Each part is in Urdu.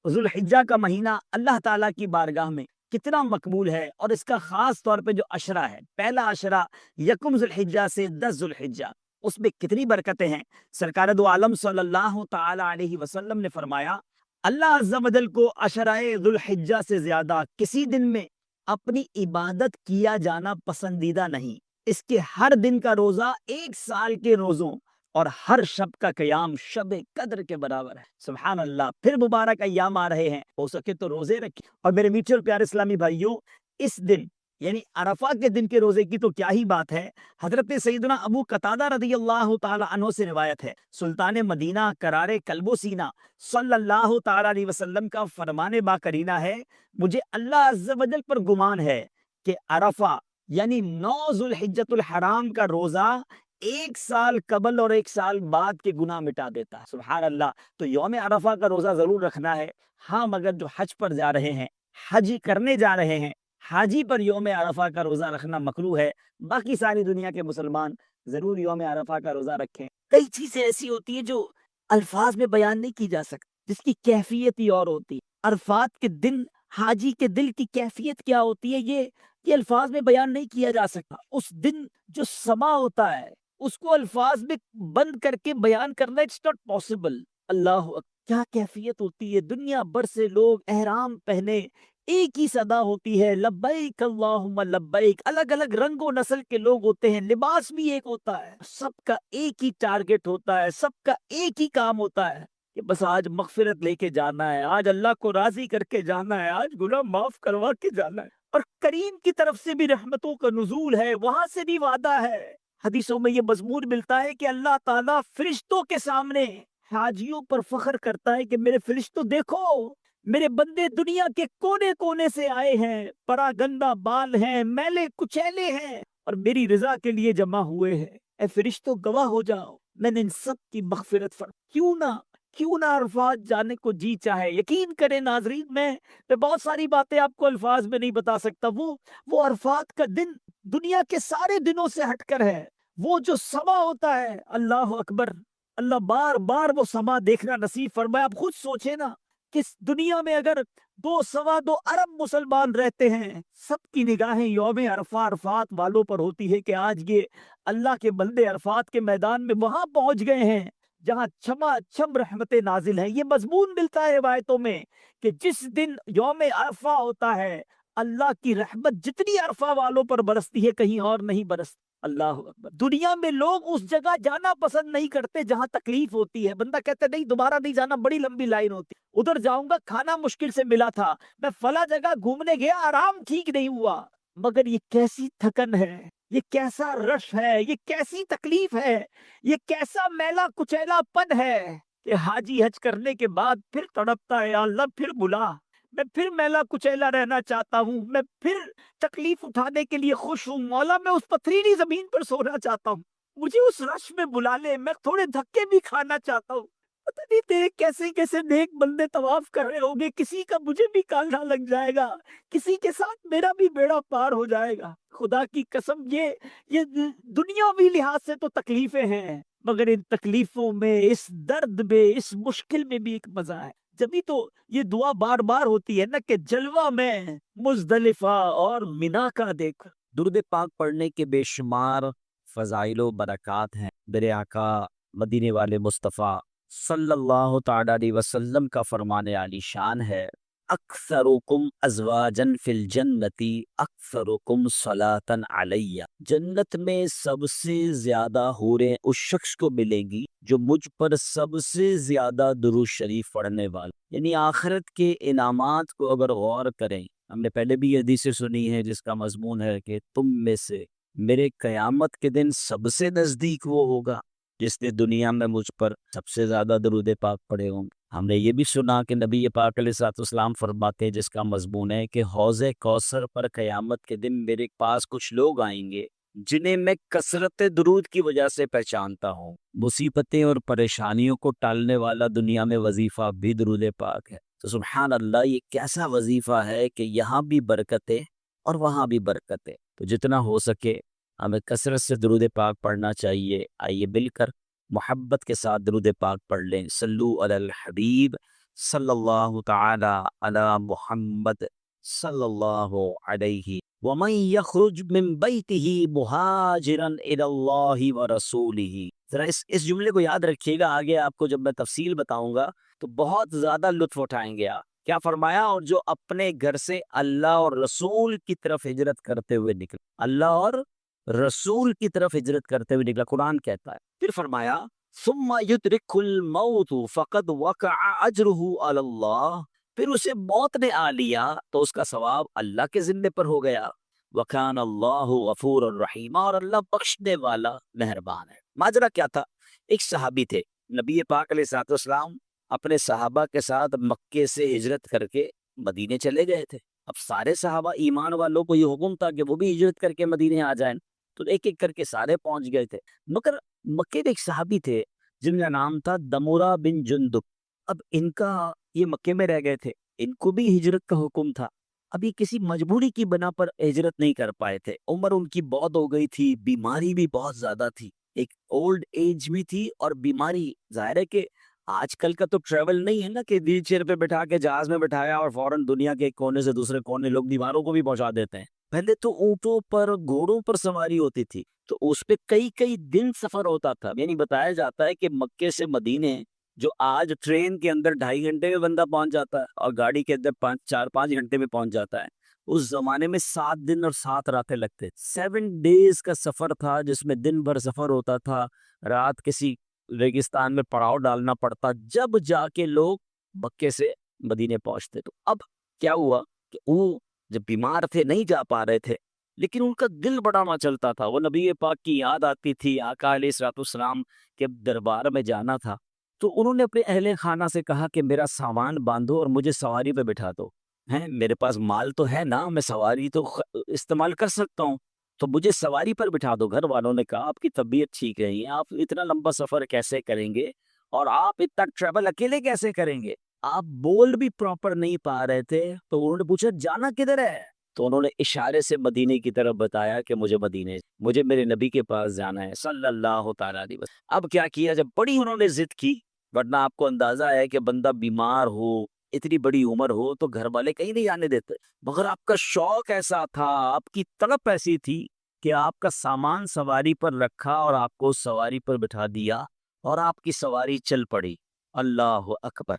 ذوالحجہ کا مہینہ اللہ تعالیٰ کی بارگاہ میں کتنا مقبول ہے، اور اس کا خاص طور پہ جو عشرہ ہے، پہلا عشرہ یکم ذوالحجہ سے 10 ذوالحجہ، اس میں کتنی برکتیں ہیں۔ سرکار دو عالم صلی اللہ تعالی علیہ وسلم نے فرمایا، اللہ عز و جل کو عشرہ ذوالحجہ سے زیادہ کسی دن میں اپنی عبادت کیا جانا پسندیدہ نہیں۔ اس کے ہر دن کا روزہ 1 سال کے روزوں اور ہر شب کا قیام شب قدر کے برابر ہے۔ سبحان اللہ۔ پھر مبارک ایام آ رہے ہیں، ہو سکے تو روزے رکھیں۔ اور میرے میٹھے اور پیارے اسلامی بھائیوں، اس دن یعنی عرفہ کے دن کے روزے کی تو کیا ہی بات ہے۔ حضرت سیدنا ابو قتادہ رضی اللہ تعالی عنہ سے روایت ہے، سلطان مدینہ قرار قلب و سینہ صلی اللہ تعالی علیہ وسلم کا فرمان با کرینہ ہے، مجھے اللہ عز و جل پر گمان ہے کہ عرفہ یعنی 9 ذوالحجۃ الحرام کا روزہ 1 سال قبل اور 1 سال بعد کے گناہ مٹا دیتا ہے۔ سبحان اللہ۔ تو یوم عرفہ کا روزہ ضرور رکھنا ہے۔ ہاں، مگر جو حج پر جا رہے ہیں، حج کرنے جا رہے ہیں، حاجی پر یوم عرفہ کا روزہ رکھنا مکروہ ہے۔ باقی ساری دنیا کے مسلمان ضرور یوم عرفہ کا روزہ رکھیں۔ کئی چیزیں ایسی ہوتی ہیں جو الفاظ میں بیان نہیں کی جا سکتی، جس کی کیفیت ہی اور ہوتی ہے۔ عرفات کے دن حاجی کے دل کی کیفیت کیا ہوتی ہے، یہ الفاظ میں بیان نہیں کیا جا سکتا۔ اس دن جو سما ہوتا ہے، اس کو الفاظ میں بند کر کے بیان کرنا اٹس ناٹ پاسبل۔ اللہ اکبر، کیا کیفیت ہوتی ہے۔ دنیا بھر سے لوگ احرام پہنے، ایک ہی صدا ہوتی ہے، لبیک اللہم لبیک۔ الگ الگ رنگ و نسل کے لوگ ہوتے ہیں، لباس بھی ایک ہوتا ہے، سب کا ایک ہی ٹارگٹ ہوتا ہے، سب کا ایک ہی کام ہوتا ہے کہ بس آج مغفرت لے کے جانا ہے، آج اللہ کو راضی کر کے جانا ہے، آج گناہ معاف کروا کے جانا ہے۔ اور کریم کی طرف سے بھی رحمتوں کا نزول ہے، وہاں سے بھی وعدہ ہے۔ حدیثوں میں یہ مضمون ملتا ہے کہ اللہ تعالیٰ فرشتوں کے سامنے حاجیوں پر فخر کرتا ہے کہ میرے فرشتوں دیکھو، میرے بندے دنیا کے کونے کونے سے آئے ہیں، پرا گندہ بال ہیں، میلے کچیلے ہیں، اور میری رضا کے لیے جمع ہوئے ہیں۔ اے فرشتوں گواہ ہو جاؤ، میں نے ان سب کی مغفرت کیوں نہ عرفات جانے کو جی چاہے۔ یقین کریں ناظرین، میں بہت ساری باتیں آپ کو الفاظ میں نہیں بتا سکتا۔ وہ عرفات کا دن دنیا کے سارے دنوں سے ہٹ کر ہے۔ وہ جو سما ہوتا ہے، اللہ اکبر، اللہ بار بار وہ سما دیکھنا نصیب فرمائے۔ آپ خود سوچیں نا، کس دنیا میں اگر 2 ارب مسلمان رہتے ہیں، سب کی نگاہیں یوم عرفہ عرفات والوں پر ہوتی ہے کہ آج یہ اللہ کے بندے عرفات کے میدان میں وہاں پہنچ گئے ہیں جہاں چھما چھم رحمتیں نازل ہیں۔ یہ مضمون ملتا ہے روایتوں میں کہ جس دن یوم عرفہ ہوتا ہے، اللہ کی رحمت جتنی عرفہ والوں پر برستی ہے کہیں اور نہیں برستی۔ اللہ اکبر۔ دنیا میں لوگ اس جگہ جانا پسند نہیں کرتے جہاں تکلیف ہوتی ہے۔ بندہ کہتا ہے نہیں، دوبارہ نہیں جانا، بڑی لمبی لائن ہوتی، ادھر جاؤں گا، کھانا مشکل سے ملا تھا، میں فلاں جگہ گھومنے گیا، آرام ٹھیک نہیں ہوا۔ مگر یہ کیسی تھکن ہے، یہ کیسا رش ہے، یہ کیسی تکلیف ہے، یہ کیسا میلا کچیلا پن ہے کہ حاجی حج کرنے کے بعد پھر تڑپتا ہے، یا اللہ پھر بلا، میں پھر میلا کچیلا رہنا چاہتا ہوں، میں پھر تکلیف اٹھانے کے لیے خوش ہوں، مولا میں اس پتھریلی زمین پر سونا چاہتا ہوں، مجھے اس رش میں بلا لے، میں تھوڑے دھکے بھی کھانا چاہتا ہوں۔ پتہ نہیں تیرے کیسے کیسے نیک بندے طواف کر رہے ہوں گے، کسی کا مجھے بھی کانگھا لگ جائے گا، کسی کے ساتھ میرا بھی بیڑا پار ہو جائے گا۔ خدا کی قسم، یہ دنیاوی لحاظ سے تو تکلیفیں ہیں، مگر ان تکلیفوں میں، اس درد میں، اس مشکل میں بھی ایک مزہ ہے۔ جبھی تو یہ دعا بار بار ہوتی ہے نا کہ جلوہ میں مزدلفہ اور منا کا دیکھ۔ درود پاک پڑھنے کے بے شمار فضائل و برکات ہیں۔ میرے آقا مدینے والے مصطفیٰ صلی اللہ تعالی علیہ وسلم کا فرمان عالی شان ہے، اکثرکم ازواجن فی الجنتی اکثرکم صلاۃ علیہ۔ جنت میں سب سے زیادہ حوریں اس شخص کو ملیں گی جو مجھ پر سب سے زیادہ درود شریف پڑھنے والا۔ یعنی آخرت کے انعامات کو اگر غور کریں، ہم نے پہلے بھی یہ حدیثیں سنی ہے جس کا مضمون ہے کہ تم میں سے میرے قیامت کے دن سب سے نزدیک وہ ہوگا جس نے دنیا میں مجھ پر سب سے زیادہ درود پاک پڑھے ہوں گے۔ ہم نے یہ بھی سنا کہ نبی پاک علیہ الصلوۃ والسلام فرماتے ہیں، جس کا مضمون ہے کہ حوض کوثر پر قیامت کے دن میرے پاس کچھ لوگ آئیں گے جنہیں میں کثرت درود کی وجہ سے پہچانتا ہوں۔ مصیبتیں اور پریشانیوں کو ٹالنے والا دنیا میں وظیفہ بھی درود پاک ہے۔ تو سبحان اللہ، یہ کیسا وظیفہ ہے کہ یہاں بھی برکتیں اور وہاں بھی برکتیں۔ تو جتنا ہو سکے ہمیں کثرت سے درود پاک پڑھنا چاہیے۔ آئیے مل کر محبت کے ساتھ درود پاک پڑھ لیں۔ صلو علی الحبیب صلی اللہ تعالی علی محمد صلی اللہ علیہ ومن یخرج من بیتہ مہاجرا الی اللہ ورسولہ. ذرا اس جملے کو یاد رکھیے گا، آگے آپ کو جب میں تفصیل بتاؤں گا تو بہت زیادہ لطف اٹھائیں گے آپ. کیا فرمایا؟ اور جو اپنے گھر سے اللہ اور رسول کی طرف ہجرت کرتے ہوئے نکلا، اللہ اور رسول کی طرف ہجرت کرتے ہوئے نکلا، قرآن کہتا ہے. پھر فرمایا ثم یدرک الموت فقد وقع اجرہ علی اللہ، پھر اسے موت نے آ لیا تو اس کا ثواب اللہ کے ذمے پر ہو گیا. وکان اللہ غفور الرحیم، اور اللہ بخشنے والا مہربان ہے. ماجرا کیا تھا؟ ایک صحابی تھے، نبی پاک علیہ الصلوۃ والسلام اپنے صحابہ کے ساتھ مکے سے ہجرت کر کے مدینے چلے گئے تھے. اب سارے صحابہ ایمان والوں کو یہ حکم تھا کہ وہ بھی ہجرت کر کے مدینے آ جائیں، تو ایک ایک کر کے سارے پہنچ گئے تھے. مگر مکے میں ایک صحابی تھے جن کا نام تھا دمورہ بن جندب. اب ان کا یہ مکے میں رہ گئے تھے، ان کو بھی ہجرت کا حکم تھا. ابھی کسی مجبوری کی بنا پر ہجرت نہیں کر پائے تھے. عمر ان کی بہت ہو گئی تھی، بیماری بھی بہت زیادہ تھی، ایک اولڈ ایج بھی تھی اور بیماری. ظاہر ہے کہ آج کل کا تو ٹریول نہیں ہے نا کہ ویل چیئر پہ بٹھا کے جہاز میں بٹھایا اور فوراً دنیا کے ایک کونے سے دوسرے کونے لوگ بیماروں کو بھی پہنچا دیتے ہیں. پہلے تو اونٹوں پر گھوڑوں پر سواری ہوتی تھی تو اس پہ کئی کئی دن سفر ہوتا تھا. یعنی بتایا جاتا ہے کہ مکے سے مدینے جو آج ٹرین کے اندر 2.5 گھنٹے میں بندہ پہنچ جاتا ہے اور گاڑی کے اندر 4-5 گھنٹے میں پہنچ جاتا ہے، اس زمانے میں 7 دن اور 7 راتیں لگتے. 7 days کا سفر تھا جس میں دن بھر سفر ہوتا تھا، رات کسی ریگستان میں پڑاؤ ڈالنا پڑتا، جب جا کے لوگ مکے سے مدینے پہنچتے. تو اب کیا ہوا کہ وہ جب بیمار تھے نہیں جا پا رہے تھے، لیکن ان کا دل بڑا مچلتا تھا. وہ نبی پاک کی یاد آتی تھی، آقا علیہ الصلوۃ والسلام کے دربار میں جانا تھا. تو انہوں نے اپنے اہل خانہ سے کہا کہ میرا سامان باندھو اور مجھے سواری پہ بٹھا دو. میرے پاس مال تو ہے نا، میں سواری تو استعمال کر سکتا ہوں، تو مجھے سواری پر بٹھا دو. گھر والوں نے کہا آپ کی طبیعت ٹھیک نہیں ہے، آپ اتنا لمبا سفر کیسے کریں گے اور آپ اتنا ٹریول اکیلے کیسے کریں گے؟ آپ بول بھی پراپر نہیں پا رہے تھے. تو انہوں نے پوچھا جانا کدھر ہے؟ تو انہوں نے اشارے سے مدینے کی طرف بتایا کہ مجھے میرے نبی کے پاس جانا ہے صلی اللہ تعالیٰ علیہ وسلم. اب کیا کیا؟ جب بڑی انہوں نے ضد کی، ورنہ آپ کو اندازہ ہے کہ بندہ بیمار ہو، اتنی بڑی عمر ہو تو گھر والے کہیں نہیں آنے دیتے. مگر آپ کا شوق ایسا تھا، آپ کی طلب ایسی تھی کہ آپ کا سامان سواری پر رکھا اور آپ کو سواری پر بٹھا دیا اور آپ کی سواری چل پڑی. اللہ اکبر.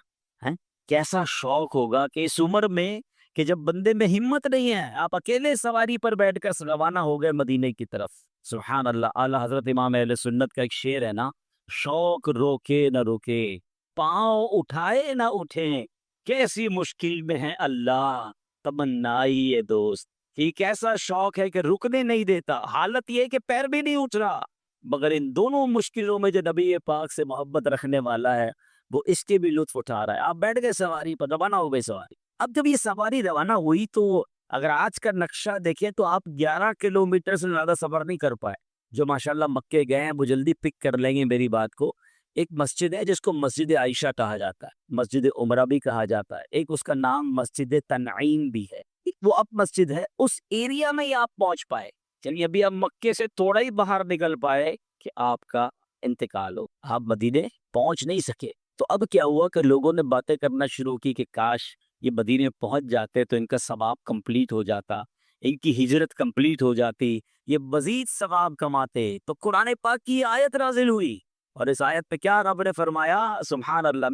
کیسا شوق ہوگا کہ اس عمر میں کہ جب بندے میں ہمت نہیں ہے، آپ اکیلے سواری پر بیٹھ کر روانہ ہو گئے مدینے کی طرف. سبحان اللہ. اعلیٰ حضرت امام اہل سنت کا ایک شعر ہے نا، شوق روکے نہ روکے، پاؤں اٹھائے نہ اٹھیں، کیسی مشکل میں ہے اللہ تمنائی یہ دوست. ایک ایسا شوق ہے کہ رکنے نہیں دیتا، حالت یہ کہ پیر بھی نہیں اٹھ رہا، مگر ان دونوں مشکلوں میں جو نبی پاک سے محبت رکھنے والا ہے وہ اس کے بھی لطف اٹھا رہا ہے. آپ بیٹھ گئے سواری پر، روانہ ہو گئی سواری. اب جب یہ سواری روانہ ہوئی تو اگر آج کا نقشہ دیکھیں تو آپ 11 کلومیٹر سے زیادہ سفر نہیں کر پائے. جو ماشاءاللہ مکے گئے ہیں وہ جلدی پک کر لیں گے میری بات کو. ایک مسجد ہے جس کو مسجد عائشہ کہا جاتا ہے، مسجد عمرہ بھی کہا جاتا ہے، ایک اس کا نام مسجد تنعیم بھی ہے. وہ اب مسجد ہے، اس ایریا میں ہی آپ پہنچ پائے. چلیے ابھی آپ مکے سے تھوڑا ہی باہر نکل پائے کہ آپ کا انتقال ہو، آپ مدینے پہنچ نہیں سکے. تو اب کیا ہوا کہ لوگوں نے باتیں کرنا شروع کی کہ کاش یہ مدینے پہنچ جاتے تو ان کا ثواب کمپلیٹ ہو جاتا، ان کی ہجرت کمپلیٹ ہو جاتی، یہ مزید ثواب کماتے. تو قرآن پاک کی آیت نازل ہوئی اور اس آیت پہ کیا رب نے فرمایا؟ سبحان اللہ.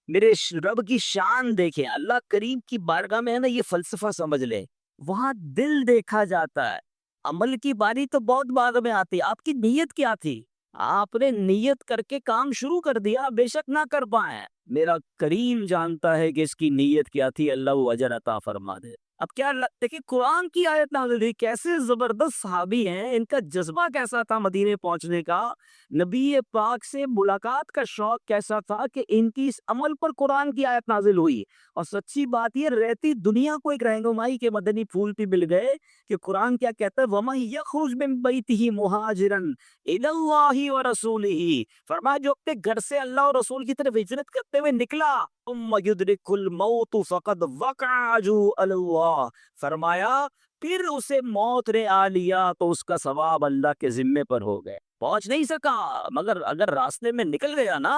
میرے رب کی شان دیکھیں. اللہ کریم کی بارگاہ میں ہے نا، یہ فلسفہ سمجھ لے، وہاں دل دیکھا جاتا ہے. عمل کی باری تو بہت بعد میں آتی. آپ کی نیت کیا تھی؟ آپ نے نیت کر کے کام شروع کر دیا، بے شک نہ کر پائے. میرا کریم جانتا ہے کہ اس کی نیت کیا تھی، اللہ وہ اجر عطا فرما دے. اب کیا دیکھیں قرآن کی آیت نازل ہوئی، کیسے زبردست صحابی ہیں، ان کا جذبہ کیسا تھا مدینے پہنچنے کا، نبی پاک سے ملاقات کا شوق کیسا تھا کہ ان کی اس عمل پر قرآن کی آیت نازل ہوئی. اور سچی بات یہ رہتی دنیا کو ایک رہنمائی کے مدنی پھول بھی مل گئے کہ قرآن کیا کہتا ہے، وَمَن يَخْرُجْ مِن بَيْتِهِ مُهَاجِرًا إِلَى اللَّهِ وَرَسُولِهِ. فرمایا جو اپنے گھر سے اللہ اور رسول کی طرف ہجرت کرتے ہوئے نکلا، ثُمَّ يُدْرِكُ الْمَوْتُ فَقَدْ وَقَعَ أَجْرُهُ عَلَى اللَّهِ. فرمایا پھر اسے موت نے آ لیا تو اس کا ثواب اللہ کے ذمے پر ہو گئے. پہنچ نہیں سکا، مگر اگر راستے میں نکل گیا نا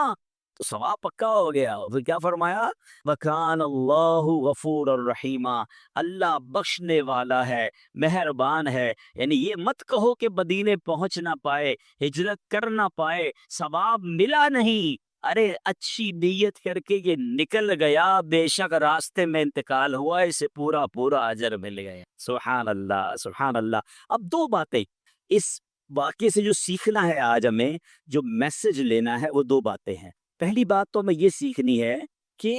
تو ثواب پکا ہو گیا. پھر کیا فرمایا؟ وَكَانَ اللَّهُ غَفُورًا رَحِيمًا، اللہ بخشنے والا ہے، مہربان ہے. یعنی یہ مت کہو کہ مدینے پہنچ نہ پائے، ہجرت کر نہ پائے، ثواب ملا نہیں. ارے اچھی نیت کر کے یہ نکل گیا، بے شک راستے میں انتقال ہوا، اسے پورا پورا اجر مل گیا. سبحان اللہ، سبحان اللہ. اب دو باتیں اس واقعے سے جو سیکھنا ہے، آج ہمیں جو میسج لینا ہے وہ دو باتیں ہیں. پہلی بات تو ہمیں یہ سیکھنی ہے کہ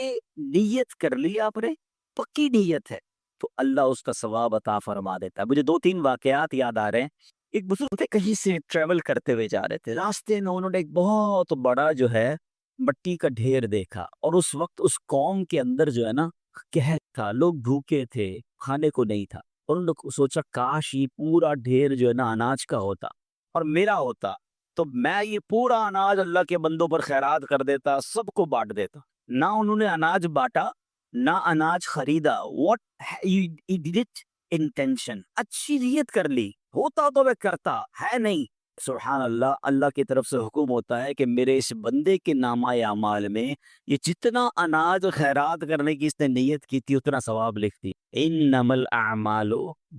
نیت کر لی آپ نے، پکی نیت ہے تو اللہ اس کا ثواب عطا فرما دیتا ہے. مجھے دو تین واقعات یاد آ رہے ہیں. ایک بزرگ تھے، کہیں سے ٹریول کرتے ہوئے جا رہے تھے، راستے میں انہوں نے ایک بہت بڑا جو ہے مٹی کا ڈھیر دیکھا، اور اس وقت اس قوم کے اندر جو ہے نا قحط تھا، لوگ بھوکے تھے، کھانے کو نہیں تھا. اور انہوں نے سوچا کاش یہ پورا ڈھیر جو ہے نا اناج کا ہوتا اور میرا ہوتا، تو میں یہ پورا اناج اللہ کے بندوں پر خیرات کر دیتا، سب کو بانٹ دیتا. نہ انہوں نے اناج بانٹا، نہ اناج خریدا. انٹینشن، اچھی نیت کر لی، ہوتا تو میں کرتا، ہے نہیں. سبحان اللہ، اللہ کی طرف سے حکم ہوتا ہے کہ میرے اس بندے کے نامہ اعمال میں یہ جتنا اناج خیرات کرنے کی اس نے نیت کی تھی اتنا ثواب لکھ دی. انما الاعمال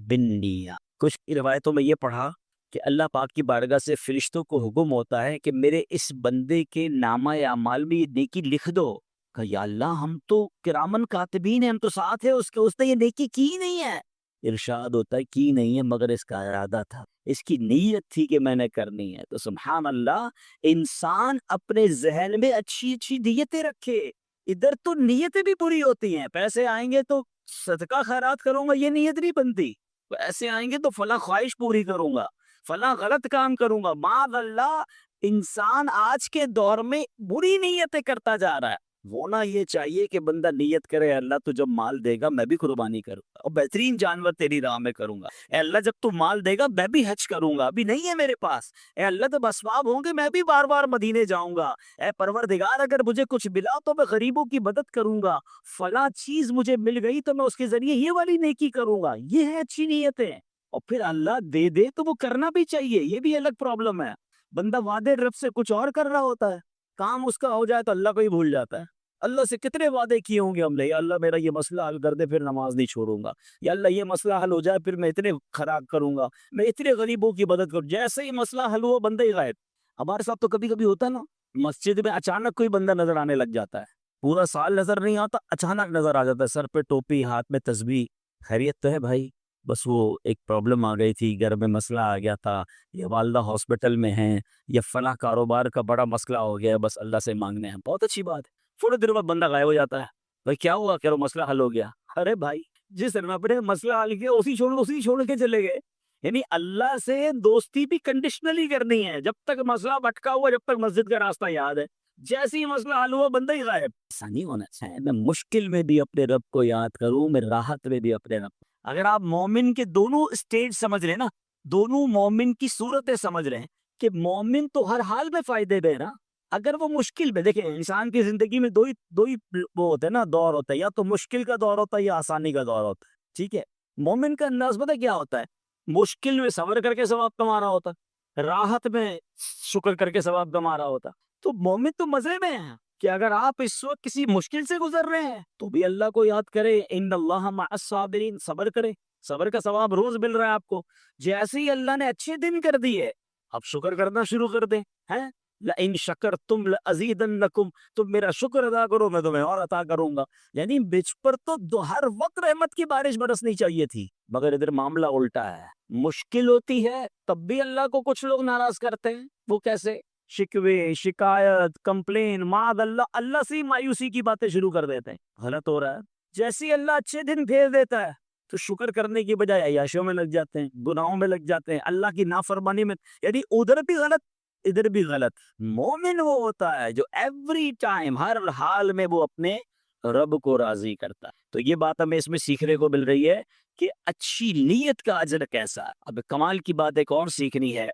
بالنیات. کچھ روایتوں میں یہ پڑھا کہ اللہ پاک کی بارگاہ سے فرشتوں کو حکم ہوتا ہے کہ میرے اس بندے کے نامہ اعمال میں یہ نیکی لکھ دو. کہ یا اللہ، ہم تو کرامن کاتبین ہیں، ہم تو ساتھ ہیں اس نے یہ نیکی کی نہیں ہے. ارشاد ہوتا ہے کی نہیں ہے، مگر اس کا ارادہ تھا، اس کی نیت تھی کہ میں نے کرنی ہے. تو سبحان اللہ، انسان اپنے ذہن میں اچھی اچھی نیتیں رکھے. ادھر تو نیتیں بھی بری ہوتی ہیں، پیسے آئیں گے تو صدقہ خیرات کروں گا، یہ نیت نہیں بنتی. پیسے آئیں گے تو فلاں خواہش پوری کروں گا، فلاں غلط کام کروں گا. معاذ اللہ، انسان آج کے دور میں بری نیتیں کرتا جا رہا ہے. ہونا یہ چاہیے کہ بندہ نیت کرے، اللہ تو جب مال دے گا میں بھی قربانی کروں گا اور بہترین جانور تیری راہ میں کروں گا. اے اللہ، جب تو مال دے گا میں بھی حج کروں گا، ابھی نہیں ہے میرے پاس. اے اللہ، جب اسباب ہوں گے میں بھی بار بار مدینے جاؤں گا. اے پروردگار، اگر مجھے کچھ ملا تو میں غریبوں کی مدد کروں گا. فلاں چیز مجھے مل گئی تو میں اس کے ذریعے یہ والی نیکی کروں گا. یہ ہے اچھی نیتیں. اور پھر اللہ دے دے تو وہ کرنا بھی چاہیے، یہ بھی الگ پرابلم ہے. بندہ وعدے رب سے کچھ اور کر رہا ہوتا ہے، کام اس کا ہو جائے تو اللہ کو ہی بھول جاتا ہے. اللہ سے کتنے وعدے کیے ہوں گے ہم نے، یا اللہ میرا یہ مسئلہ حل کر دے پھر نماز نہیں چھوڑوں گا، یا اللہ یہ مسئلہ حل ہو جائے پھر میں اتنے خراب کروں گا، میں اتنے غریبوں کی مدد کروں. جیسے ہی مسئلہ حل ہوا بندہ ہی غائب. ہمارے ساتھ تو کبھی کبھی ہوتا ہے نا، مسجد میں اچانک کوئی بندہ نظر آنے لگ جاتا ہے، پورا سال نظر نہیں آتا، اچانک نظر آ جاتا ہے، سر پہ ٹوپی، ہاتھ میں تسبیح. خیریت تو ہے بھائی؟ بس وہ ایک پرابلم آ گئی تھی، گھر میں مسئلہ آ گیا تھا، یا والدہ ہاسپٹل میں ہیں، یا فلاں کاروبار کا بڑا مسئلہ ہو گیا، بس اللہ سے مانگنے ہیں. بہت اچھی بات ہے. تھوڑے دیر بعد بندہ غائب ہو جاتا ہے. بھائی کیا ہوا؟ کہ مسئلہ حل ہو گیا. ارے بھائی، جس رب نے مسئلہ حل کیا اسی چھوڑ کے چلے گئے. یعنی اللہ سے دوستی بھی کنڈیشنلی کرنی ہے. جب تک مسئلہ بٹکا ہوا، جب تک مسجد کا راستہ یاد ہے، جیسے ہی مسئلہ حل ہوا بندہ ہی غائب. ایسا نہیں ہونا چاہیے. میں مشکل میں بھی اپنے رب کو یاد کروں، میں راحت میں بھی اپنے رب. اگر آپ مومن کے دونوں اسٹیج سمجھ رہے ہیں نا، دونوں مومن کی صورتیں سمجھ رہے ہیں کہ مومن تو ہر حال میں فائدے دے رہا. اگر وہ مشکل میں، دیکھیں انسان کی زندگی میں دو ہی وہ ہوتے ہیں نا، دور ہوتا ہے، یا تو مشکل کا دور ہوتا ہے یا آسانی کا دور ہوتا ہے. ٹھیک ہے، مومن کا انداز پتہ کیا ہوتا ہے؟ مشکل میں صبر کر کے ثواب کما رہا ہوتا، راحت میں شکر کر کے ثواب کما رہا ہوتا. تو مومن تو مزے میں ہے کہ اگر آپ اس وقت کسی مشکل سے گزر رہے ہیں تو بھی اللہ کو یاد کرے، ان اللہ مع الصابرین، صبر کرے، صبر کا ثواب روز مل رہا ہے آپ کو. جیسے ہی اللہ نے اچھے دن کر دیے اب شکر کرنا شروع کر دیں. ہیں لئن شکرتم لازیدنکم، تم میرا شکر ادا کرو میں تمہیں اور عطا کروں گا. یعنی بچ پر تو ہر وقت رحمت کی بارش برسنی چاہیے تھی، مگر ادھر معاملہ الٹا ہے. مشکل ہوتی ہے تب بھی اللہ کو کچھ لوگ ناراض کرتے ہیں. وہ کیسے؟ شکوے، شکایت، کمپلین، معاذ اللہ، اللہ سے مایوسی کی باتیں شروع کر دیتے ہیں. غلط ہو رہا ہے. جیسے ہی اللہ اچھے دن بھیج دیتا ہے تو شکر کرنے کی بجائے عیاشیوں میں لگ جاتے ہیں، گناہوں میں لگ جاتے ہیں، اللہ کی نافرمانی میں. یعنی ادھر بھی غلط ادھر بھی غلط. مومن وہ ہوتا ہے جو ایوری ٹائم، ہر حال میں وہ اپنے رب کو راضی کرتا ہے. تو یہ بات ہمیں اس میں سیکھنے کو مل رہی ہے کہ اچھی نیت کا اجر کیسا ہے. اب کمال کی بات ایک اور سیکھنی ہے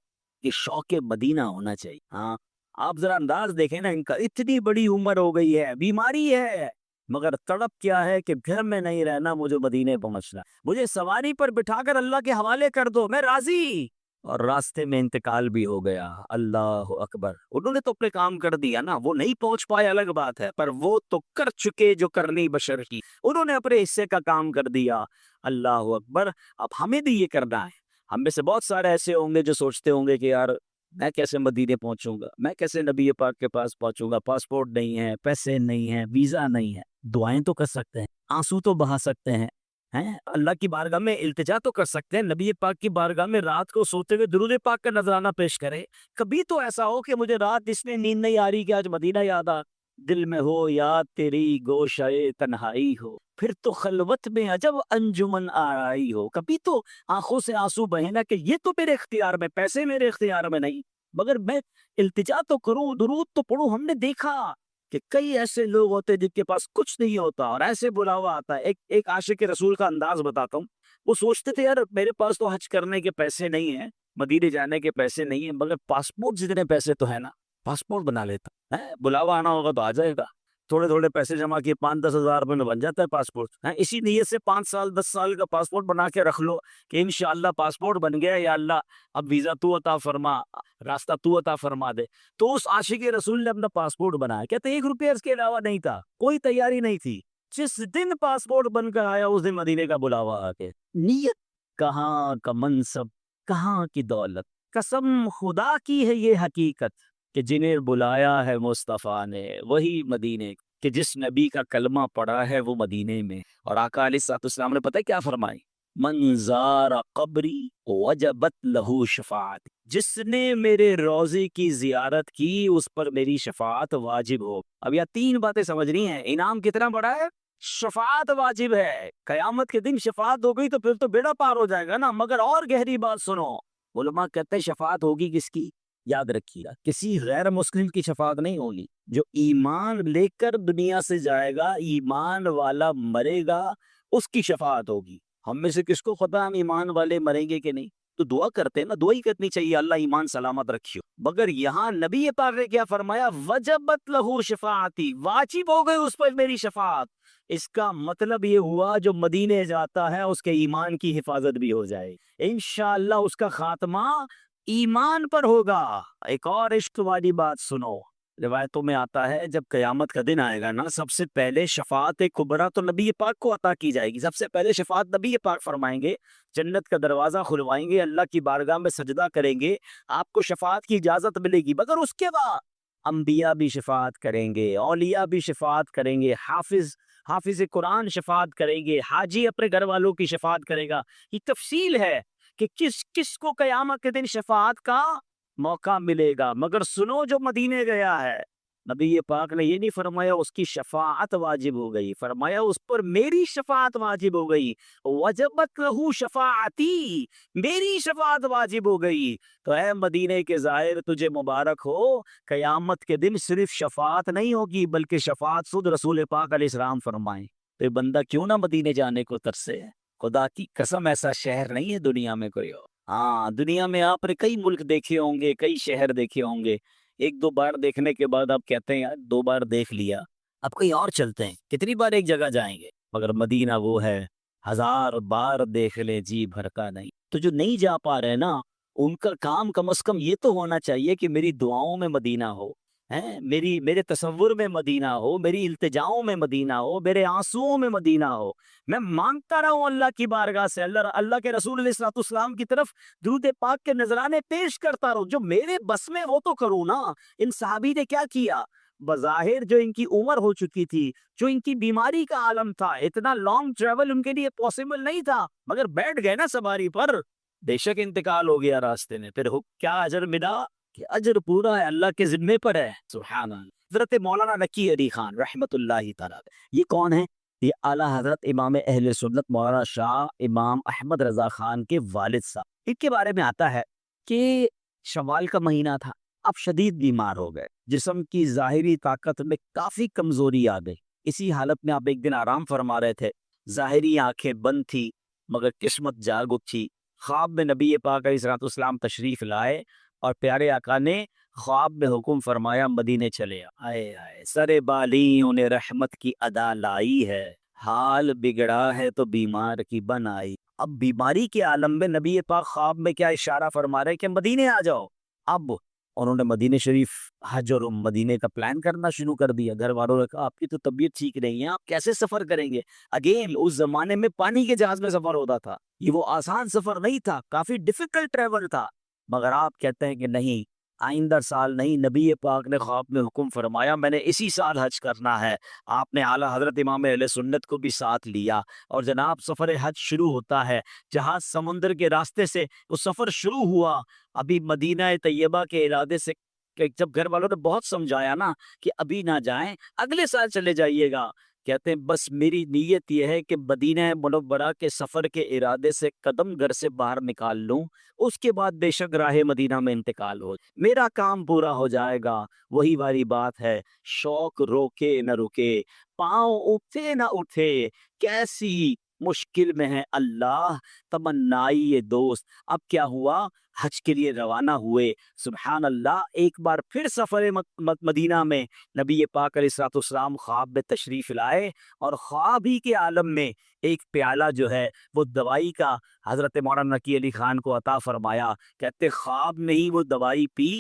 کہ شوق مدینہ ہونا چاہیے. ہاں، آپ ذرا انداز دیکھیں نا، ان کا اتنی بڑی عمر ہو گئی ہے، بیماری ہے، مگر تڑپ کیا ہے کہ گھر میں نہیں رہنا، مجھے مدینے پہنچنا، مجھے سواری پر بٹھا کر اللہ کے حوالے کر دو، میں راضی. اور راستے میں انتقال بھی ہو گیا. اللہ اکبر. انہوں نے تو اپنے کام کر دیا نا, وہ نہیں پہنچ پائے الگ بات ہے, پر وہ تو کر چکے جو کرنی بشر کی. انہوں نے اپنے حصے کا کام کر دیا. اللہ اکبر. اب ہمیں بھی یہ کرنا ہے. ہم میں سے بہت سارے ایسے ہوں گے جو سوچتے ہوں گے کہ یار میں کیسے مدینے پہنچوں گا, میں کیسے نبی پاک کے پاس پہنچوں گا, پاسپورٹ نہیں ہے, پیسے نہیں ہیں, ویزا نہیں ہے. دعائیں تو کر سکتے ہیں, آنسو تو بہا سکتے ہیں, اللہ کی بارگاہ میں التجا تو کر سکتے ہیں, نبی پاک کی بارگاہ میں رات کو سوتے ہوئے درود پاک کا نذرانہ پیش کرے. کبھی تو ایسا ہو کہ مجھے رات اس میں نیند نہیں آ رہی کہ آج مدینہ یاد آ, دل میں ہو یاد تیری گوشائے تنہائی ہو, پھر تو خلوت میں عجب انجمن آرائی ہو. کبھی تو آنکھوں سے آنسو بہے نا کہ یہ تو میرے اختیار میں, پیسے میرے اختیار میں نہیں, مگر میں التجا تو کروں, درود تو پڑھوں. ہم نے دیکھا کہ کئی ایسے لوگ ہوتے ہیں جن کے پاس کچھ نہیں ہوتا اور ایسے بلاوا آتا ہے. ایک عاشق رسول کا انداز بتاتا ہوں. وہ سوچتے تھے یار میرے پاس تو حج کرنے کے پیسے نہیں ہیں, مدینے جانے کے پیسے نہیں ہیں, مگر پاسپورٹ جتنے پیسے تو ہے نا, پاسپورٹ بنا لیتا ہے. بلاوا آنا ہوگا تو آ جائے گا, تھوڑے تھوڑے پیسے جمع کیے 5-10 ہزار روپے میں بن جاتا ہے پاسپورٹ. اسی نیت سے 5 سال 10 سال کا پاسپورٹ بنا کے رکھ لو کہ انشاءاللہ پاسپورٹ بن گیا, یا اللہ اب ویزا تو عطا فرما, راستہ تو عطا فرما دے. تو اس عاشق رسول نے اپنا پاسپورٹ بنایا. کہتے 1 روپیہ اس کے علاوہ نہیں تھا, کوئی تیاری نہیں تھی. جس دن پاسپورٹ بن کر آیا اس دن مدینے کا بلاوا آ کے. نیت کہاں کا منصب, کہاں کی دولت, قسم خدا کی ہے یہ حقیقت کہ جنہیں بلایا ہے مصطفیٰ نے وہی مدینے, کہ جس نبی کا کلمہ پڑا ہے وہ مدینے میں. اور آقا علیہ الصلوۃ والسلام نے پتہ ہے کیا فرمائی؟ من زار قبری وجبت لہو شفاعت, جس نے میرے روضے کی زیارت کی اس پر میری شفاعت واجب ہو. اب یہ 3 باتیں سمجھنی ہیں. انعام کتنا بڑا ہے, شفاعت واجب ہے. قیامت کے دن شفاعت ہو گئی تو پھر تو بیڑا پار ہو جائے گا نا. مگر اور گہری بات سنو, علماء کہتے ہیں شفاعت ہوگی کس کی؟ یاد رکھیے گا, کسی غیر مسلم کی شفاعت نہیں ہوگی. جو ایمان لے کر دنیا سے جائے گا, ایمان والا مرے گا, اس کی شفاعت ہوگی. ہم میں سے کس کو پتہ ہم ایمان والے مریں گے کہ نہیں؟ تو دعا کرتے ہیں نا, دعا ہی کرنی چاہیے اللہ ایمان سلامت رکھیو. مگر یہاں نبی پاک نے کیا فرمایا؟ وجبت لہو شفاعتی, واجب ہو گئی اس پر میری شفاعت. اس کا مطلب یہ ہوا جو مدینے جاتا ہے اس کے ایمان کی حفاظت بھی ہو جائے, انشاءاللہ اس کا خاتمہ ایمان پر ہوگا. ایک اور عشق والی بات سنو, روایتوں میں آتا ہے جب قیامت کا دن آئے گا نا, سب سے پہلے شفاعت کبریٰ تو نبی پاک کو عطا کی جائے گی. سب سے پہلے شفاعت نبی پاک فرمائیں گے, جنت کا دروازہ کھلوائیں گے, اللہ کی بارگاہ میں سجدہ کریں گے, آپ کو شفاعت کی اجازت ملے گی. مگر اس کے بعد انبیاء بھی شفاعت کریں گے, اولیاء بھی شفاعت کریں گے, حافظ قرآن شفاعت کریں گے, حاجی اپنے گھر والوں کی شفاعت کرے گا. یہ تفصیل ہے کہ کس کو قیامت کے دن شفاعت کا موقع ملے گا. مگر سنو, جو مدینے گیا ہے, نبی پاک نے یہ نہیں فرمایا اس کی شفاعت واجب ہو گئی, فرمایا اس پر میری شفاعت واجب ہو گئی. وجبت لہو شفاعتی, میری شفاعت واجب ہو گئی. تو اے مدینے کے زائر تجھے مبارک ہو, قیامت کے دن صرف شفاعت نہیں ہوگی بلکہ شفاعت خود رسول پاک علیہ السلام فرمائیں. تو بندہ کیوں نہ مدینے جانے کو ترسے ہے. خدا کی قسم ایسا شہر نہیں ہے دنیا میں کوئی. ہاں, دنیا میں آپ نے کئی ملک دیکھے ہوں گے, کئی شہر دیکھے ہوں گے, 1-2 بار دیکھنے کے بعد آپ کہتے ہیں یار 2 بار دیکھ لیا, اب کہیں اور چلتے ہیں. کتنی بار ایک جگہ جائیں گے, مگر مدینہ وہ ہے 1000 بار دیکھ لے جی بھر کا نہیں. تو جو نہیں جا پا رہے نا, ان کا کام کم از کم یہ تو ہونا چاہیے کہ میری دعاؤں میں مدینہ ہو, میرے تصور میں مدینہ ہو, میری التجاؤں میں مدینہ ہو, میرے آنسوؤں میں مدینہ ہو. میں مانگتا رہا ہوں اللہ کی بارگاہ سے, اللہ کے رسول علیہ الصلوۃ والسلام کی طرف درود پاک کے نذرانے پیش کرتا رہوں. جو میرے بس میں وہ تو کروں نا. ان صحابی نے کیا کیا؟ بظاہر جو ان کی عمر ہو چکی تھی, جو ان کی بیماری کا عالم تھا, اتنا لانگ ٹریول ان کے لیے پاسبل نہیں تھا, مگر بیٹھ گئے نا سواری پر. بے شک انتقال ہو گیا راستے میں, پھر کیا اجر ملا؟ کہ اجر پورا ہے, اللہ کے ذمے پر ہے. سبحان اللہ. حضرت مولانا نقی علی خان رحمت اللہ تعالی, یہ کون ہے؟ یہ اعلیٰ حضرت امام اہل سنت مولانا شاہ امام احمد رضا خان کے والد صاحب. ان کے بارے میں آتا ہے کہ شوال کا مہینہ تھا, اب شدید بیمار ہو گئے, جسم کی ظاہری طاقت میں کافی کمزوری آ گئی. اسی حالت میں آپ ایک دن آرام فرما رہے تھے, ظاہری آنکھیں بند تھی مگر قسمت جاگ اٹھی. خواب میں نبی پاک علیہ الصلوۃ والسلام تشریف لائے اور پیارے آقا نے خواب میں حکم فرمایا مدینے چلے. آئے آئے سر بالی انہیں رحمت کی ادا لائی ہے, حال بگڑا ہے تو بیمار کی بن آئی. اب بیماری کے عالم میں نبی پاک خواب میں کیا اشارہ فرما رہے کہ مدینے آ جاؤ. اب انہوں نے مدینے شریف حج اور مدینے کا پلان کرنا شروع کر دیا. گھر والوں نے کہا آپ کی تو طبیعت ٹھیک نہیں ہے, آپ کیسے سفر کریں گے؟ اگین اس زمانے میں پانی کے جہاز میں سفر ہوتا تھا, یہ وہ آسان سفر نہیں تھا, کافی ڈیفیکلٹ ٹریول تھا. مگر آپ کہتے ہیں کہ نہیں, آئندہ سال نہیں. نبی پاک نے خواب میں حکم فرمایا میں نے اسی سال حج کرنا ہے. آپ نے اعلیٰ حضرت امام اہل سنت کو بھی ساتھ لیا اور جناب سفر حج شروع ہوتا ہے. جہاز سمندر کے راستے سے وہ سفر شروع ہوا. ابھی مدینہ طیبہ کے ارادے سے کہ جب گھر والوں نے بہت سمجھایا نا کہ ابھی نہ جائیں, اگلے سال چلے جائیے گا, کہتے ہیں بس میری نیت یہ ہے کہ مدینہ منورہ کے سفر کے ارادے سے قدم گھر سے باہر نکال لوں, اس کے بعد بے شک راہ مدینہ میں انتقال ہو, میرا کام پورا ہو جائے گا. وہی والی بات ہے, شوق روکے نہ رکے, پاؤں اٹھے نہ اٹھے, کیسی مشکل میں ہے اللہ تمنائی یہ دوست. اب کیا ہوا, حج کے لیے روانہ ہوئے. سبحان اللہ, ایک بار پھر سفر مدینہ میں نبی پاک علیہ الصلوۃ والسلام خواب میں تشریف لائے اور خواب ہی کے عالم میں ایک پیالہ جو ہے وہ دوائی کا حضرت مولانا نقی علی خان کو عطا فرمایا. کہتے خواب میں ہی وہ دوائی پی,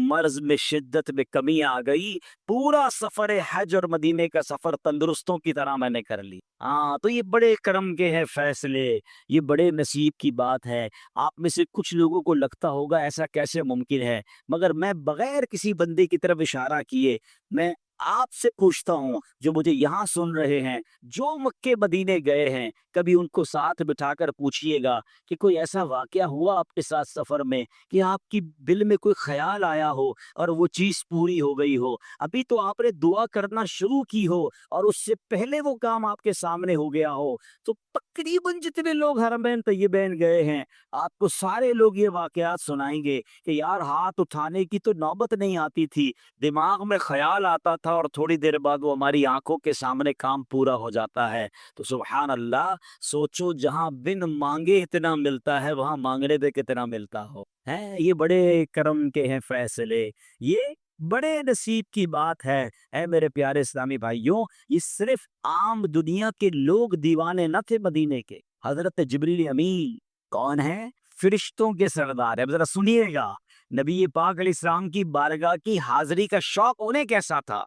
مرض میں شدت میں کمی آ گئی, پورا سفر حج اور مدینے کا سفر تندرستوں کی طرح میں نے کر لی. ہاں, تو یہ بڑے کرم کے ہیں فیصلے, یہ بڑے نصیب کی بات ہے. آپ میں سے کچھ لوگوں کو لگتا ہوگا ایسا کیسے ممکن ہے, مگر میں بغیر کسی بندے کی طرف اشارہ کیے میں آپ سے پوچھتا ہوں جو مجھے یہاں سن رہے ہیں, جو مکے مدینے گئے ہیں, کبھی ان کو ساتھ بٹھا کر پوچھئے گا کہ کوئی ایسا واقعہ ہوا آپ کے ساتھ سفر میں کہ آپ کی دل میں کوئی خیال آیا ہو اور وہ چیز پوری ہو گئی ہو. ابھی تو آپ نے دعا کرنا شروع کی ہو اور اس سے پہلے وہ کام آپ کے سامنے ہو گیا ہو. تو تقریباً جتنے لوگ حرمین طیبین گئے ہیں آپ کو سارے لوگ یہ واقعات سنائیں گے کہ یار ہاتھ اٹھانے کی تو نوبت نہیں آتی تھی, دماغ میں خیال آتا تھا اور تھوڑی دیر بعد وہ ہماری آنکھوں کے سامنے کام پورا ہو جاتا ہے. تو سبحان اللہ, سوچو جہاں بن مانگے اتنا ملتا ہے وہاں مانگنے پہ کتنا ملتا ہو. ہے یہ بڑے کرم کے ہیں فیصلے, یہ بڑے نصیب کی بات ہے. اے میرے پیارے اسلامی بھائیوں, یہ صرف عام دنیا کے لوگ دیوانے نہ تھے مدینے کے. حضرت جبریل امین کون ہے؟ فرشتوں کے سردار ہے. ذرا سنیے گا, نبی پاک علیہ السلام کی بارگاہ کی حاضری کا شوق انہیں کیسا تھا.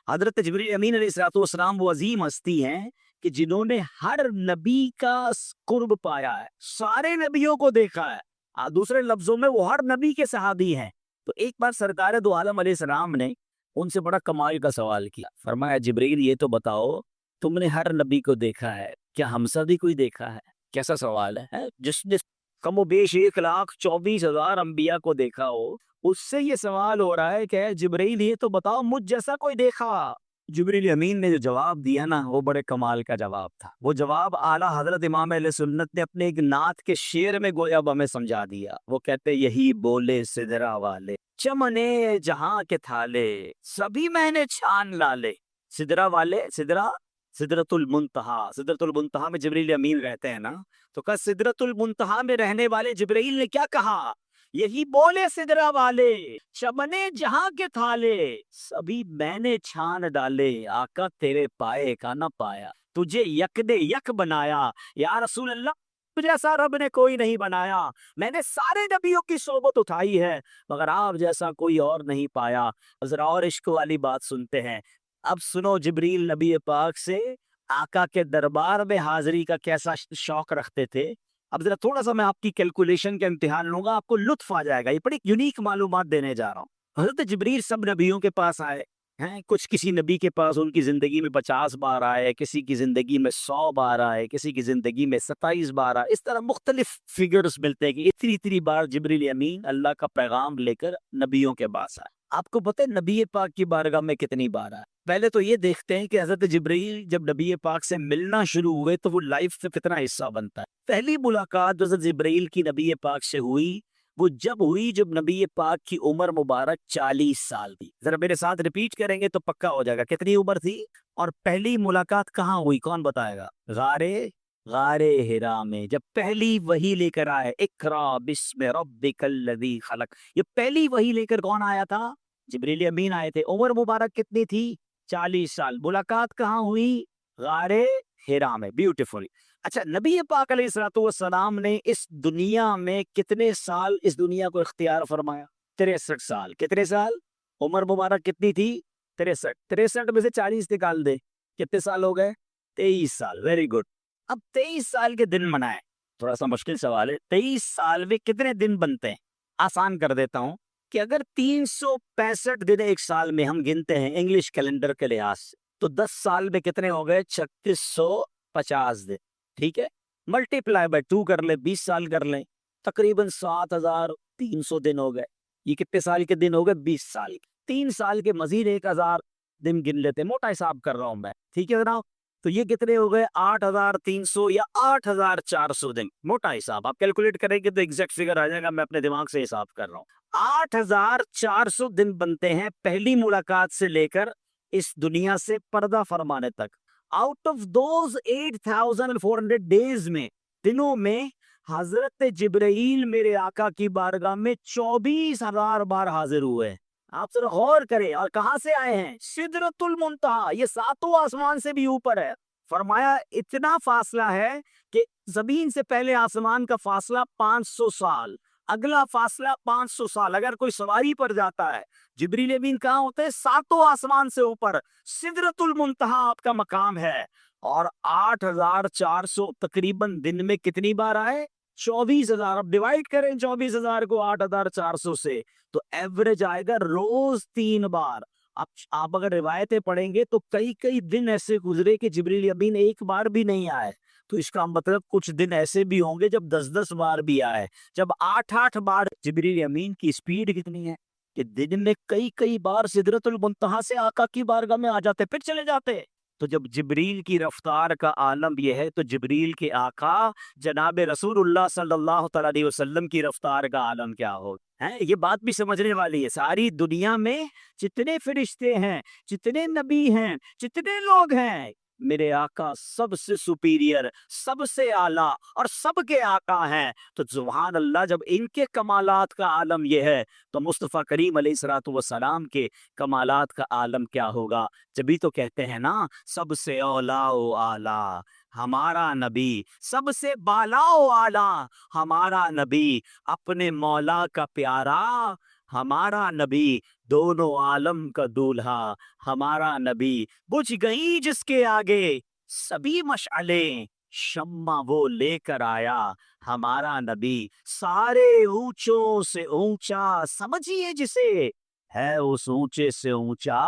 حضرت جبریل امین علیہ السلام وہ عظیم ہستی ہیں کہ جنہوں نے ہر نبی کا قرب پایا ہے, سارے نبیوں کو دیکھا ہے. دوسرے لفظوں میں وہ ہر نبی کے صحابی ہیں. تو ایک بار سرکار دو عالم علیہ السلام نے ان سے بڑا کمال کا سوال کیا. فرمایا جبریل یہ تو بتاؤ تم نے ہر نبی کو دیکھا ہے, کیا ہم سب بھی کوئی دیکھا ہے؟ کیسا سوال ہے, جس نے کم و بیش 1,24,000 انبیاء کو دیکھا ہو, اس سے یہ سوال ہو رہا ہے کہ جبریل یہ تو بتاؤ مجھ جیسا کوئی دیکھا؟ جبریل امین نے جو جواب دیا نا وہ بڑے کمال کا جواب تھا. وہ جواب اعلیٰ حضرت امام اہل سنت نے اپنے ایک نعت کے شعر میں گویا اب ہمیں سمجھا دیا. وہ کہتے یہی بولے سدرا والے چمنے جہاں کے تھالے, سبھی میں نے چھان لالے. سدرا والے, سدرا سدرت المنتہا, سدرت المنتہا میں جبریل امین رہتے ہیں نا, تو کہا سدرت المنتہا میں رہنے والے جبریل نے کیا کہا؟ یہی بولے سدرا والے چمنے جہاں کے تھالے, سبھی میں نے چھان ڈالے. آقا تیرے پائے کا نہ پایا, تجھے یک نے یک بنایا. یا رسول اللہ جیسا رب نے کوئی نہیں بنایا. میں نے سارے نبیوں کی صحبت اٹھائی ہے مگر آپ جیسا کوئی اور نہیں پایا. ذرا اور عشق والی بات سنتے ہیں. اب سنو جبریل نبی پاک سے آقا کے دربار میں حاضری کا کیسا شوق رکھتے تھے. اب ذرا تھوڑا سا میں آپ کی کیلکولیشن کے امتحان لوں گا, آپ کو لطف آ جائے گا. یہ بڑی یونیک معلومات دینے جا رہا ہوں. حضرت جبریل سب نبیوں کے پاس آئے ہیں, کچھ کسی نبی کے پاس ان کی زندگی میں 50 بار آئے, کسی کی زندگی میں 100 بار آئے, کسی کی زندگی میں 27 بار آئے. اس طرح مختلف فگرز ملتے ہیں کہ اتنی بار جبریل امین اللہ کا پیغام لے کر نبیوں کے پاس آئے. آپ کو پتہ ہے نبی پاک کی بارگاہ میں کتنی بار آئے؟ پہلے تو یہ دیکھتے ہیں کہ حضرت جبریل جب نبی پاک سے ملنا شروع ہوئے تو وہ لائف سے کتنا حصہ بنتا ہے. پہلی ملاقات جو حضرت جبریل کی نبی پاک سے ہوئی وہ جب ہوئی جب نبی پاک کی عمر مبارک 40 سال تھی. ذرا میرے ساتھ ریپیٹ کریں گے تو پکا ہو جائے گا کتنی عمر تھی. اور پہلی ملاقات کہاں ہوئی کون بتائے گا؟ غار ہرا میں, جب پہلی وحی لے کر آئے, اقرا بسم ربک الذی خلق. یہ پہلی وحی لے کر کون آیا تھا؟ جبریل امین آئے تھے. عمر مبارک کتنی تھی؟ 40 سال. ملاقات کہاں ہوئی؟ غار ہیرا میں. بیوٹیفل. اچھا نبی پاک علیہ الصلوۃ والسلام نے اس دنیا میں کتنے سال اس دنیا کو اختیار فرمایا؟ 63 سال. کتنے سال؟ عمر مبارک کتنی تھی؟ 63. 63 میں سے 40 نکال دے, کتنے سال ہو گئے؟ 23 سال. Very good. اب 23 سال کے دن منائے. تھوڑا سا مشکل سوال ہے. 23 سال میں کتنے دن بنتے ہیں؟ آسان کر دیتا ہوں کہ اگر 365 دن ایک سال میں ہم گنتے ہیں انگلش کیلنڈر کے لحاظ سے, تو 10 سال میں کتنے ہو گئے؟ 3650 دن. ٹھیک ہے, ملٹی پلائی بائی 2 کر لیں, 20 سال کر لیں, تقریباً 7300 دن ہو گئے. یہ کتنے سال کے دن ہو گئے؟ 20 سال. 3 سال کے مزید 1000 دن گن لیتے, موٹا حساب کر رہا ہوں میں. ٹھیک ہے جناب, تو یہ کتنے ہو گئے؟ 8300 یا 8400 دن. موٹا حساب آپ کیلکولیٹ کریں گے تو ایگزیکٹ فگر آ جائے گا, میں اپنے دماغ سے حساب کر رہا ہوں. 8400 دن بنتے ہیں پہلی ملاقات سے لے کر اس دنیا سے پردہ فرمانے تک. آؤٹ آف دوز 8400 ڈیز میں, دنوں میں, حضرت جبرائیل میرے آقا کی بارگاہ میں 24000 بار حاضر ہوئے. آپ ذرا غور کریں, اور کہاں سے آئے ہیں؟ سدرۃ المنتہا, یہ 7 آسمان سے بھی اوپر ہے. فرمایا اتنا فاصلہ ہے کہ زمین سے پہلے آسمان کا فاصلہ 500 سال, اگلا فاصلہ 500 سال. اگر کوئی سواری پر جاتا ہے, جبریل امین کہاں ہوتے ہیں؟ 7 آسمان سے اوپر. سدرۃ المنتہا آپ کا مقام ہے. اور 8400 تقریباً دن میں کتنی بار آئے؟ 24000. اب ڈیوائڈ کریں 24000 کو 8400 سے, تو ایوریج آئے گا روز 3 بار. آپ اگر روایتیں پڑھیں گے تو کئی دن ایسے گزرے کہ جبریل امین ایک بار بھی نہیں آئے. تو اس کا مطلب کچھ دن ایسے بھی ہوں گے جب 10 بار بھی آئے. جب 8 بار, جبریل امین کی سپیڈ کتنی ہے کہ دن میں کئی بار سدرۃ المنتہا سے آقا کی بارگاہ میں آ جاتے پھر چلے جاتے. تو جب جبریل کی رفتار کا عالم یہ ہے, تو جبریل کے آقا جناب رسول اللہ صلی اللہ تعالی علیہ وسلم کی رفتار کا عالم کیا ہو ہے. یہ بات بھی سمجھنے والی ہے. ساری دنیا میں جتنے فرشتے ہیں, جتنے نبی ہیں, جتنے لوگ ہیں, میرے آقا سب سے سپیریئر, سب سے اعلیٰ اور سب کے آقا ہیں. تو سبحان اللہ, جب ان کے کمالات کا عالم یہ ہے, تو مصطفیٰ کریم علیہ الصلوۃ والسلام کے کمالات کا عالم کیا ہوگا. جبھی تو کہتے ہیں نا, سب سے اولا و اعلیٰ ہمارا نبی, سب سے بالا و اعلیٰ ہمارا نبی, اپنے مولا کا پیارا ہمارا نبی, دونوں عالم کا دولہا ہمارا نبی. بجھ گئی جس کے آگے سبھی مشعلیں, شمع وہ لے کر آیا ہمارا نبی. سارے اونچوں سے اونچا سمجھیے جسے, ہے اس اونچے سے اونچا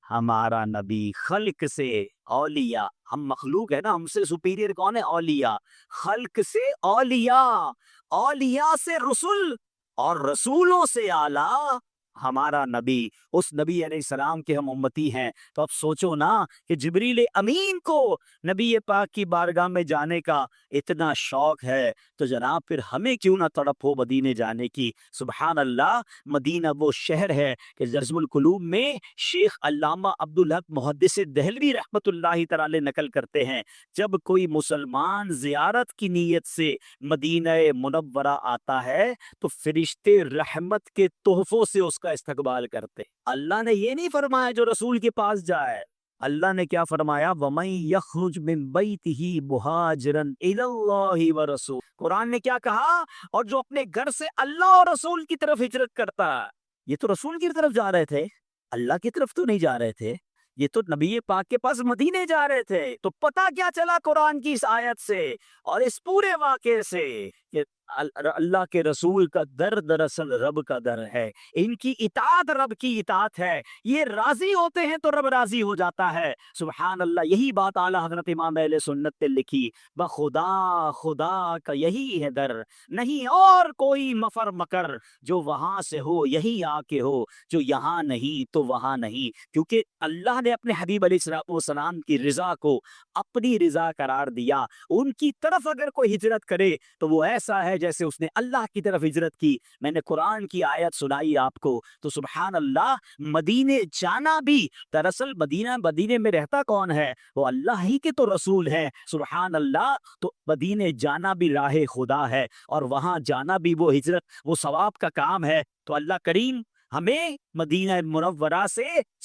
ہمارا نبی. خلق سے اولیاء, ہم مخلوق ہے نا, ہم سے سپیریئر کون ہے؟ اولیاء. خلق سے اولیاء, اولیاء سے رسول, اور رسولوں سے اعلیٰ ہمارا نبی. اس نبی علیہ السلام کے ہم امتی ہیں. تو اب سوچو نا کہ جبریل امین کو نبی پاک کی بارگاہ میں جانے کا اتنا شوق ہے, تو جناب پھر ہمیں کیوں نہ تڑپ ہو مدینے جانے کی. سبحان اللہ, مدینہ وہ شہر ہے کہ جذب القلوب میں شیخ علامہ عبدالحق محدث دہلوی رحمت اللہ تعالی نقل کرتے ہیں, جب کوئی مسلمان زیارت کی نیت سے مدینہ منورہ آتا ہے تو فرشتے رحمت کے تحفوں سے اس کا استقبال کرتے. اللہ نے یہ نہیں فرمایا جو رسول کے پاس جائے, اللہ نے کیا فرمایا؟ وَمَن يَخْرُجْ مِن بَيْتِهِ مُهَاجِرًا إِلَى اللَّهِ وَرَسُولِهِ. قرآن نے کیا کہا؟ اور جو اپنے گھر سے اللہ اور رسول کی طرف ہجرت کرتا ہے. یہ تو رسول کی طرف جا رہے تھے, اللہ کی طرف تو نہیں جا رہے تھے, یہ تو نبی پاک کے پاس مدینے جا رہے تھے. تو پتہ کیا چلا قرآن کی اس آیت سے اور اس پورے واقعے سے کہ اللہ کے رسول کا در دراصل رب کا در ہے. ان کی اطاعت رب کی اطاعت ہے. یہ راضی ہوتے ہیں تو رب راضی ہو جاتا ہے. سبحان اللہ, یہی بات اعلیٰ حضرت امام اہل سنت نے لکھی, بخدا خدا کا یہی ہے در, نہیں اور کوئی مفر مکر, جو وہاں سے ہو یہی آ کے ہو, جو یہاں نہیں تو وہاں نہیں. کیونکہ اللہ نے اپنے حبیب علیہ السلام کی رضا کو اپنی رضا قرار دیا. ان کی طرف اگر کوئی ہجرت کرے تو وہ ایسا ہے جیسے اس نے اللہ کی طرف ہجرت کی. میں نے قرآن کی آیت سنائی آپ کو, تو سبحان اللہ, مدینے جانا بھی دراصل مدینے میں رہتا کون ہے؟ وہ اللہ ہی کے تو رسول ہے. سبحان اللہ, تو مدینے جانا بھی راہ خدا ہے, اور وہاں جانا بھی وہ ہجرت, وہ ثواب کا کام ہے. تو اللہ کریم ہمیں مدینہ منورہ سے